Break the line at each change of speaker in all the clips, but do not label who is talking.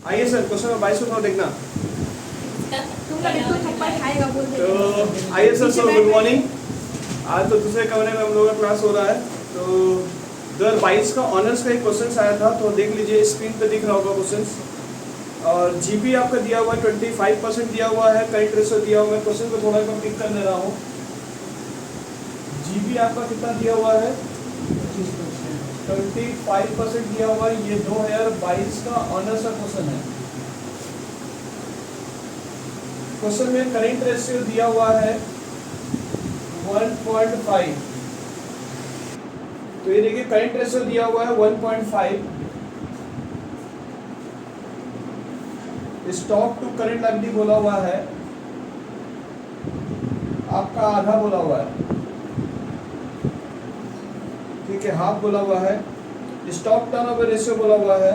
आइए sir, question number 22 को थोड़ा देखना। तो आइए सर, गुड मॉर्निंग। आज तो दूसरे कमरे में हम लोगों का क्लास हो रहा है। तो 2022 का ऑनर्स का एक क्वेश्चन आया था, तो देख लीजिए, स्क्रीन पे दिख रहा होगा क्वेश्चन। और जीपी आपका दिया हुआ है 25% दिया हुआ है, करंट रेशियो दिया हुआ है। क्वेश्चन को थोड़ा मैं पिक कर ले रहा हूँ। जीपी आपका कितना दिया हुआ है? 25% दिया हुआ है। ये 2022 का ऑनर्स का क्वेश्चन है। क्वेश्चन में करंट रेशियो दिया हुआ है 1.5। तो ये देखिए, करंट रेशियो दिया हुआ है 1.5। स्टॉक टू करंट लायबिलिटी बोला हुआ है आपका आधा बोला हुआ है, ठीक है, हाफ बोला हुआ है। स्टॉक टर्नओवर रेशियो बोला हुआ है,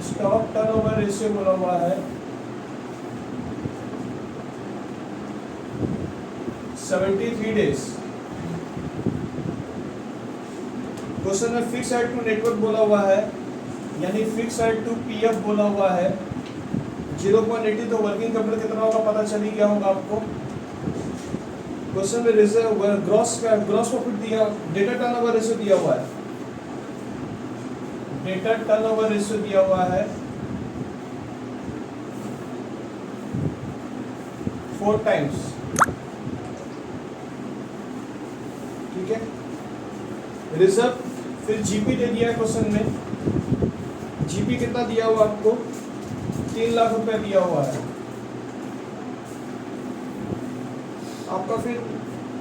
स्टॉक टर्नओवर रेशियो बोला हुआ है 73 डेज। क्वेश्चन में फिक्स एड टू नेटवर्क बोला हुआ है, यानी फिक्स एड टू पीएफ बोला हुआ है 0.80। तो वर्किंग कैपिटल कितना होगा पता चली गया होगा आपको। क्वेश्चन में रिजर्व ग्रॉस प्रॉफिट दिया, डेटा टर्नओवर रेशियो दिया हुआ है, डेटा टर्नओवर रेशियो दिया हुआ है 4 टाइम्स, ठीक है। रिजर्व, फिर जीपी दे दिया है क्वेश्चन में। जीपी कितना दिया हुआ आपको? 3 लाख रुपए दिया हुआ है आपका। फिर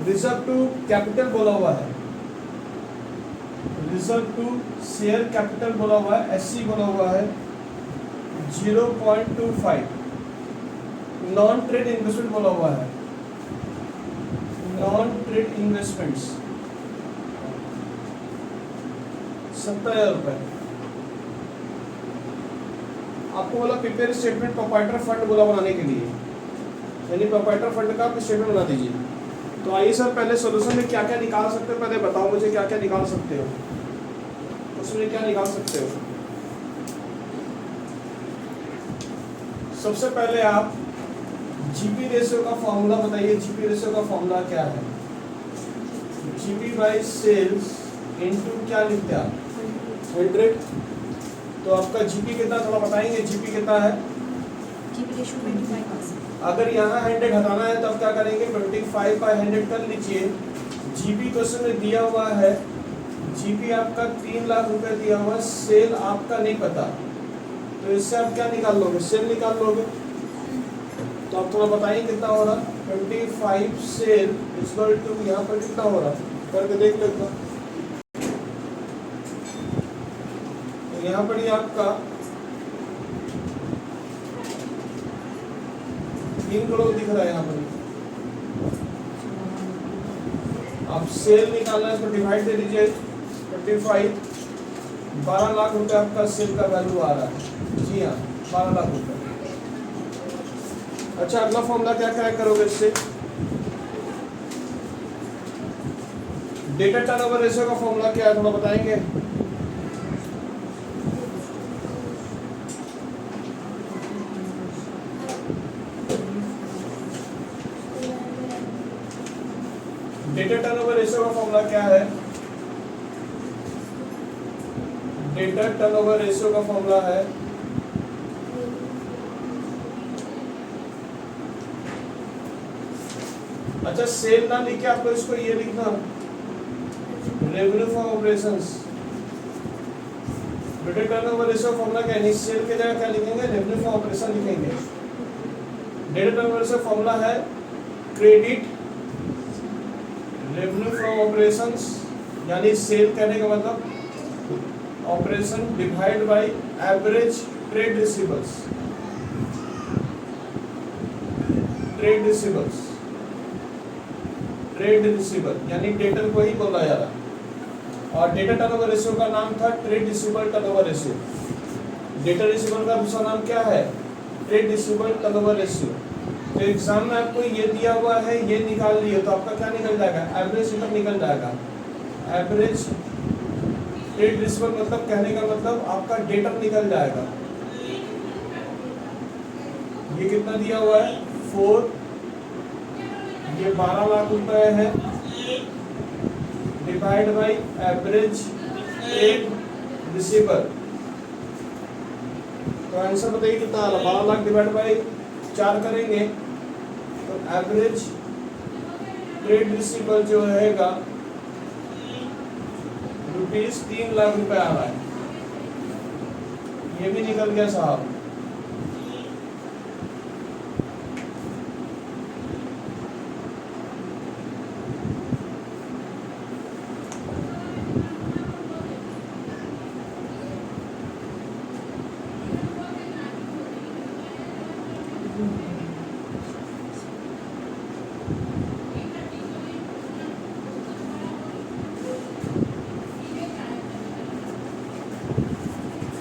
रिजर्व टू कैपिटल बोला हुआ है, रिजर्व टू शेयर कैपिटल बोला हुआ है, एससी बोला हुआ है 0.25। नॉन ट्रेड इन्वेस्टमेंट बोला हुआ है, नॉन ट्रेड इन्वेस्टमेंट्स 70,000 रुपए। आपको बोला प्रिपेयर स्टेटमेंट प्रोप्राइटर फंड बोला बनाने के लिए, यानी प्रोप्राइटर फंड का आप स्टेटमेंट बना दीजिए। तो आइए सर, पहले सॉल्यूशन में क्या क्या निकाल सकते हो पहले बताओ मुझे, क्या क्या निकाल सकते हो उसमें, क्या निकाल सकते हो? सबसे पहले आप जीपी रेशियो का फॉर्मूला बताइए। जीपी रेशियो का फॉर्मूला क्या है? जीपी बाई सेल्स इनटू क्या लिखते हैं आप? 100। तो आपका जीपी कितना थोड़ा बताएंगे? जीपी कितना है?
GP ratio 25%।
अगर यहाँ 100 हटाना है तो आप क्या करेंगे? 25/100 कर लीजिए। जीपी क्वेश्चन में दिया हुआ है, जीपी आपका 3 लाख रुपए दिया हुआ है, सेल आपका नहीं पता, तो इससे आप क्या निकाल लोगे? सेल निकाल लोगे। तो आप थोड़ा बताइए कितना हो रहा? 25 सेल इक्वल टू यहाँ पर कितना हो रहा, करके देख लेता। तो यहाँ पर ये आपका 3 करोड़ दिख रहा है। यहाँ पर आप सेल निकालना है तो डिवाइड दे दीजिए 25, 12 लाख रुपए आपका सेल का वैल्यू आ रहा है। जी हाँ, 12 लाख रुपए। अच्छा, अगला फॉर्मूला क्या क्या करोगे इससे? डेटा टर्नओवर रेशियो का फॉर्मूला क्या है थोड़ा बताएंगे? डेटा टर्नओवर रेशियो का फॉर्मूला क्या है? डेटा टर्नओवर रेशियो का फॉर्मूला है अच्छा, सेल ना लिखे आपको इसको ये लिखना, revenue from operations. Data turnover ratio का फॉर्मूला क्या है? सेल के जगह क्या लिखेंगे? रेवेन्यू फ्रॉम ऑपरेशन लिखेंगे। डेटा टर्नओवर रेशियो फॉर्मूला है क्रेडिट रेवेन्यू फ्रॉम ऑपरेशंस, यानी सेल कहने का मतलब operation divide by average trade receivables. Trade receivables, trade receivable यानी डेटर को ही बोला जा रहा। और डेटा टर्नओवर रेशियो का नाम था trade receivable turnover ratio. Data receivable का दूसरा नाम क्या है? Trade receivable turnover ratio. तो एग्जाम में आपको ये दिया हुआ है, ये निकाल लिए तो आपका क्या निकल जाएगा? एवरेज रिटर्न निकल जाएगा। एवरेज ट्रेड रिसीवेबल मतलब कहने का मतलब आपका डेटर निकल जाएगा। ये कितना दिया हुआ है 4, ये 12 लाख रुपए है, divide by average trade receivable. तो आंसर बताइए कितना आ रहा, 12 लाख डिवाइड बाई 4 करेंगे तो एवरेज ट्रेड रिसीवेबल जो रहेगा रुपीज 3 लाख रुपए आ रहा है। ये भी निकल गया साहब।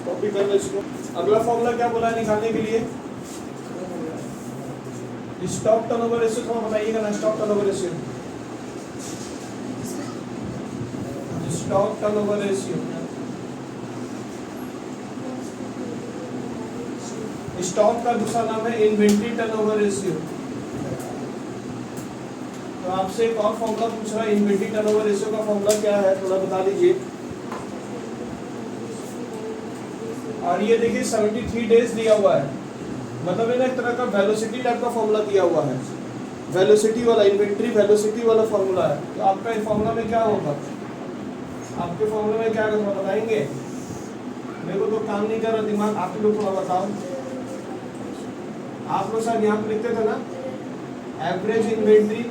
कॉपी कर लो इसको। अगला फॉर्मूला क्या बोला है निकालने के लिए, स्टॉक टर्नओवर रेशियो। थोड़ा बताइएगा ना, stock turnover ratio, stock turnover ratio. Stock का दूसरा नाम है इन्वेंट्री टर्नओवर रेशियो। तो आपसे एक और फॉर्मूला पूछ रहा है, इन्वेंट्री टर्नओवर रेशियो का फॉर्मूला क्या है थोड़ा बता दीजिए। और ये देखिए 73 डेज दिया हुआ है, मतलब है ना एक तरह का वेलोसिटी टाइप का फॉर्मूला दिया हुआ है, वेलोसिटी वाला, इन्वेंट्री वेलोसिटी वाला फॉर्मूला है। तो आपका इस फॉर्मूला में क्या होगा, आपके फॉर्मूला में क्या होगा बताएंगे? मेरे को तो काम नहीं कर रहा दिमाग, आप लोग थोड़ा बताओ। आप लोग शायद यहाँ पे लिखते थे ना, average inventory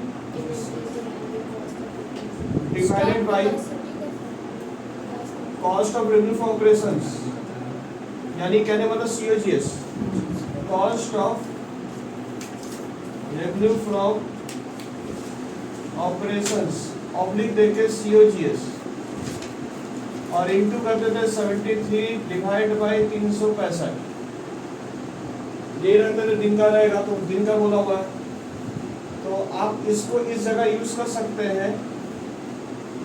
divided by cost of revenue for operations, यानी कहने मतलब COGS, cost of revenue from operations oblique देके COGS, और इनटू कर देते हैं 73 डिवाइड बाय 365। ये रहता है दिन का रहेगा तो दिन का बोला हुआ है, तो आप इसको इस जगह यूज कर सकते हैं।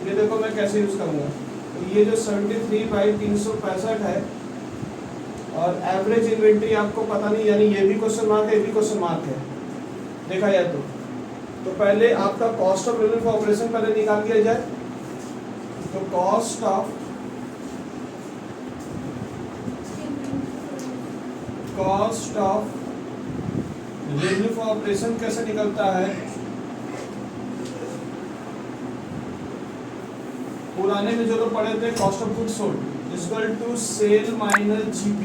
ये देखो मैं कैसे यूज करूंगा, तो ये जो 73 बाई 365 है और एवरेज इन्वेंट्री आपको पता नहीं, यानी ये भी क्वेश्चन मार्क है, ये भी क्वेश्चन मार्क है, देखा जाए तो पहले आपका cost of revenue for operation पहले निकाल दिया जाए। तो cost of revenue for operation कैसे निकलता है, पुराने में जो लोग पढ़े थे cost of goods sold equal to sale minus GP,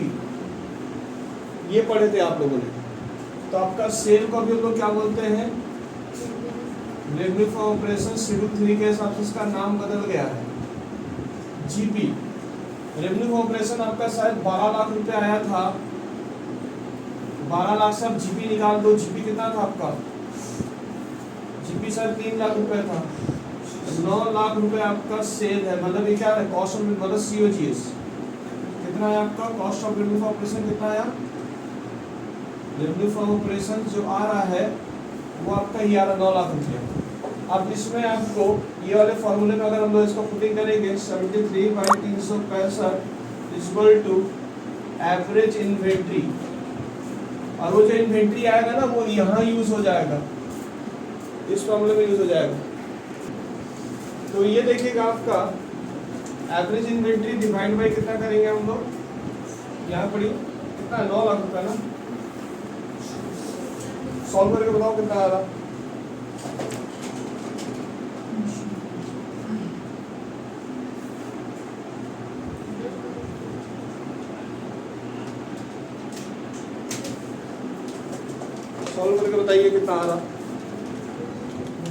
ये पढ़े थे आप लोगों ने। तो आपका सेल को भी लोग क्या बोलते हैं, रेवेन्यू फॉर ऑपरेशन शेड्यूल 3 के हिसाब से इसका नाम बदल गया है GP। रेवेन्यू फॉर ऑपरेशन आपका शायद 12 लाख रुपए आया था, 12 लाख से आप GP निकाल दो, GP कितना था आपका, GP शायद 3 लाख रुपए था, 9 लाख रुपए आपका सेल है, मतलब ये क्या है कॉस्ट ऑफ मतलब COGS कितना है आपका, cost of revenue for operation कितना आया, रेवेन्यू फॉर ऑपरेशन जो आ रहा है वो आपका ही आ रहा 9 लाख रुपये। अब इसमें आपको ये वाले फॉर्मूले में अगर हम लोग इसको पुटिंग करेंगे 73 by 365 equal to average inventory, और वो जो इन्वेंट्री आएगा ना वो यहाँ यूज हो जाएगा, इस फॉर्मूले में यूज हो जाएगा। तो ये देखिएगा आपका एवरेज इन्वेंट्री डिवाइड बाई कितना करेंगे हम लोग, यहाँ पड़ी कितना 9 लाख रुपए ना, सॉल्व करके बताओ कितना आ रहा। सॉल्व करके बताइए कितना आ रहा,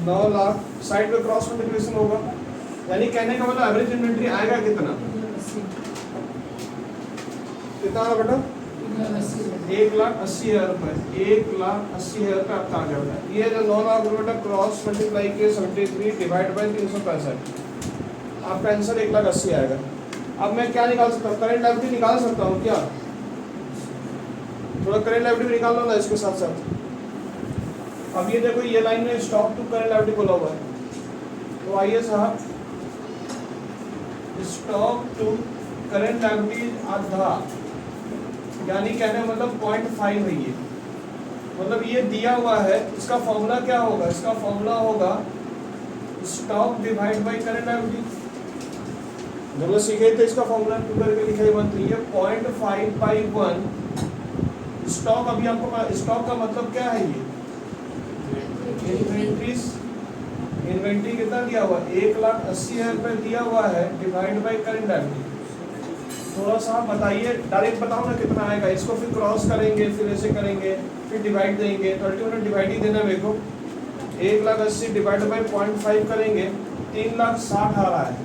9 लाख, साइड पे क्रॉस मल्टीप्लिकेशन होगा, यानी कहने का मतलब एवरेज इन्वेंट्री आएगा कितना, कितना आ रहा बेटा, 1,80,000 रुपए, 1,80,000 रुपए आपका आ जाएगा। ये जो 9 लाख रुपए क्रॉस मल्टीप्लाई के 73 डिवाइड बाई 365, आपका आंसर 1,80,000 आएगा। अब मैं क्या निकाल सकता हूँ, करेंट लायबिलिटी निकाल सकता हूँ क्या, थोड़ा करेंट लायबिलिटी निकाल लो ना इसके साथ साथ। अब ये देखो ये लाइन में स्टॉक टू करेंट लायबिलिटी बोला हुआ है, तो आइए साहब स्टॉक टू करंट लायबिलिटी आधा, यानी कहने का मतलब 0.5 है ये, मतलब ये दिया हुआ है। इसका फॉर्मूला क्या होगा? इसका फॉर्मूला होगा stock divide by current liability. दोनों सीखे थे इसका फॉर्मूला, टू करके लिखा है 1, तो ये 0.5/1 स्टॉक। अभी आपको स्टॉक का मतलब क्या है? ये इन्वेंट्रीज, इन्वेंट्री कितना दिया हुआ? 1,80,000 रुपये दिया हुआ है, डिवाइड बाय करंट लायबिलिटी। थोड़ा सा बताइए, डायरेक्ट बताओ ना कितना आएगा। इसको फिर क्रॉस करेंगे, फिर ऐसे करेंगे, फिर डिवाइड देंगे, तो अल्टीमेटली डिवाइड ही देना मेरे को। 1,80,000 डिवाइड बाय 0.5 करेंगे, 3,60,000 आ रहा है।